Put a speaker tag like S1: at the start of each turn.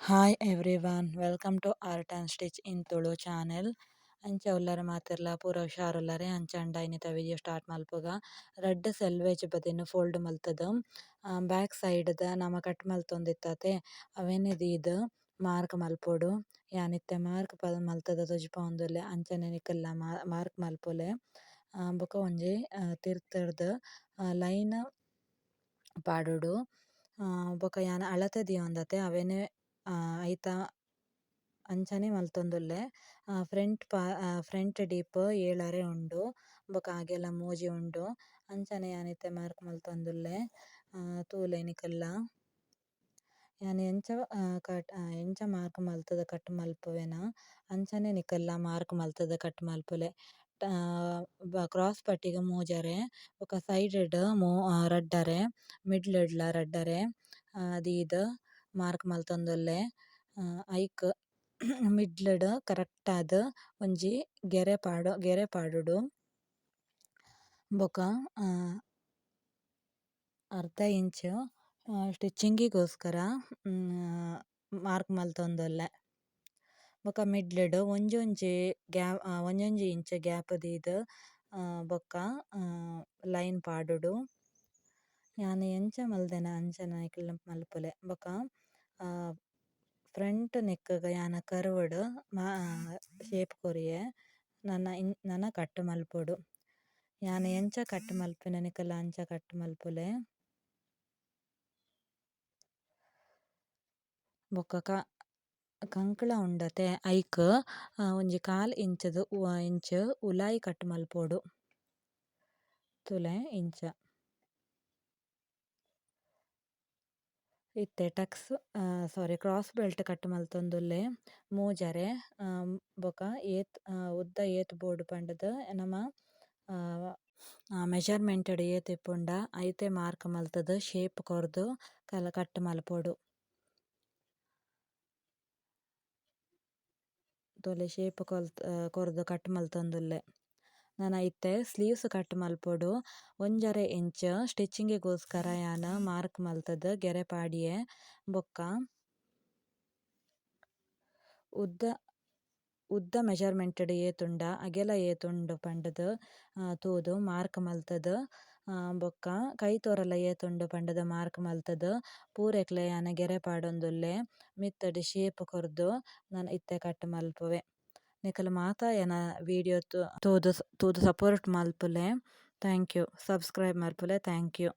S1: Hi everyone, welcome to Art and Stitch in Tulu channel. ಅಂಚ ಉಲ್ಲರ ಮಾತಿರ್ಲ ಪೂರ ಹುಷಾರುಲ್ಲರೆ ಅಂಚ ಅಂಡ ಇನ್ನಿತ video start ಮಲ್ಪುಗ ರಡ್ಡ್ ಸೆಲ್ವೇಜ್ ಬದಿನ್ ಫೋಲ್ಡ್ ಮಲ್ತದ ಬ್ಯಾಕ್ ಸೈಡ್ ದ ನಮ cut ಮಲ್ತೊಂದಿತ್ತತೆ ಅವೆನೆ ದೀದ್ ಮಾರ್ಕ್ ಮಲ್ಪೊಡು ಯಾನಿತ್ತೆ ಮಾರ್ಕ್ ಮಲ್ತದ ತೋಜ್ಪಾವೊಂದುಲ್ಲೆ ಅಂಚನೆ ನಿಕಲ್ನ ಮಾರ್ಕ್ ಮಲ್ಪೊಲೆ ಬೊಕ ಒಂಜಿ ತಿರ್ತುರ್ದು ಲೈನ್ ಪಾಡೊಡು ಬೊಕ ಯಾನ್ ಅಳತೆ ದಿಯೊಂದತೆ ಅವೆನೆ ಐತ ಅಂಚನೆ ಮಲ್ತೊಂದುಲ್ಲೆ ಫ್ರಂಟ್ ಡೀಪ್ 7 ಉಂಡು ಬೊಕ ಆಗೆಲ ಮೂಜಿ ಉಂಡು ಅಂಚನೆ ಯಾನಿತ್ತೆ ಮಾರ್ಕ್ ಮಲ್ತೊಂದುಲ್ಲೆ ತೂಲೆ ನಿಕಲ್ನ ಯಾನ್ ಎಂಚ ಮಾರ್ಕ್ ಮಲ್ತದ ಕಟ್ ಮಲ್ಪುವೆನ ಅಂಚನೆ ನಿಕಲ್ನ ಮಾರ್ಕ್ ಮಲ್ತದ ಕಟ್ ಮಲ್ಪುಲೆ ಕ್ರಾಸ್ ಪಟ್ಟಿಗ್ ಮೂಜರೆ ಬೊಕ ಸೈಡ್ಡ್ ರಡ್ಡರೆ ಮಿಡ್ಲ್ಡ್ಲ ರಡ್ಡರೆ ದೀದ್ ಮಾರ್ಕ್ ಮಲ್ತೊಂದುಲ್ಲೆ ಐಕ್ ಮಿಡ್ಲ್ಡ್ ಕರೆಕ್ಟ್ ಆದ್ ಒಂಜಿ ಗೆರೆ ಪಾಡುಡು ಬೊಕ ಅರ್ಧ ಇಂಚ್ ಸ್ಟಿಚಿಂಗಿಗೋಸ್ಕರ ಮಾರ್ಕ್ ಮಲ್ತೊಂದುಲ್ಲೆ ಬೊಕ ಮಿಡ್ಲ್ಡ್ ಒಂಜೊಂಜಿ ಇಂಚ್ ಗ್ಯಾಪ್ ದೀದ್ ಬೊಕ ಲೈನ್ ಪಾಡುಡು ಯಾನ್ ಎಂಚ ಮಲ್ದೆನ ಅಂಚನೆ ನಿಕುಲು ಮಲ್ಪೊಲೆ ಬೊಕ ಫ್ರಂಟ್ ನೆಕ್ಕ್ ಯಾನ್ ಕರ್ವ್ಡ್ ಶೇಪ್ ಕೊರಿಯೆ ನನ ಕಟ್ ಮಲ್ಪೊಡು ಯಾನ್ ಎಂಚ ಕಟ್ ಮಲ್ಪುನೆ ನಿಕುಲು ಅಂಚ ಕಟ್ ಮಲ್ಪೊಲೆ ಬೊಕ ಕಂಕುಳ ಉಂಡತೆ ಐಕ್ ಒಂಜಿ 1/4 ಇಂಚ್ ಉಲಾಯಿ ಕಟ್ ಮಲ್ಪೊಡು ತುಲೆ ಇಂಚ ಇತ್ತೆ ಕ್ರಾಸ್ ಬೆಲ್ಟ್ ಕಟ್ ಮಲ್ತೊಂದುಲ್ಲೆ ಮೂಜರೆ ಬೊಕ ಉದ್ದ ಏತ್ ಬೋರ್ಡ್ ಪಂಡದ್ ನಮ ಮೆಜರ್ಮೆಂಟ್ ಡ್ ಏತ್ ಇಪ್ಪುಂಡ ಐತೆ ಮಾರ್ಕ್ ಮಲ್ತದ್ ಶೇಪ್ ಕೊರ್ದು ಕಟ್ ಮಲ್ಪೊಡು ತೂಲೆ ಶೇಪ್ ಕೊರ್ದು ಕಟ್ ಮಲ್ತೊಂದುಲ್ಲೆ ನನ ಇತ್ತೆ ಸ್ಲೀವ್ಸ್ ಕಟ್ ಮಲ್ಪೊಡು 1 ಇಂಚ್ ಸ್ಟಿಚಿಂಗಿಗೋಸ್ಕರ ಯಾನ್ ಮಾರ್ಕ್ ಮಲ್ತದ್ ಗೆರೆ ಪಾಡಿಯೆ ಬೊಕ್ಕ ಉದ್ದ ಮೆಜರ್ಮೆಂಟ್ ಡ್ ಏತುಂಡ ಅಗೆಲ ಏತುಂಡು ಪಂಡದ್ ತೂದ್ ಮಾರ್ಕ್ ಮಲ್ತದ್ ಬೊಕ್ಕ ಕೈ ತೋರಲ ಏತುಂಡು ಪಂಡದ್ ಮಾರ್ಕ್ ಮಲ್ತದ್ ಪೂರೆಕ್ಲೆ ಯಾನ್ ಗೆರೆ ಪಾಡೊಂದುಲ್ಲೆ ಮಿತ್ತುಡು ಶೇಪ್ ಕೊರ್ದು ನನ ಇತ್ತೆ ಕಟ್ ಮಲ್ಪುವೆ ನಿಕುಲು ಮಾತ ಎನ ವಿಡಿಯೋ ತೂದ್ ಸಪೋರ್ಟ್ ಮಲ್ಪುಲೆ ಥ್ಯಾಂಕ್ ಯು. ಸಬ್ಸ್ಕ್ರೈಬ್ ಮಲ್ಪುಲೆ ಥ್ಯಾಂಕ್ ಯು.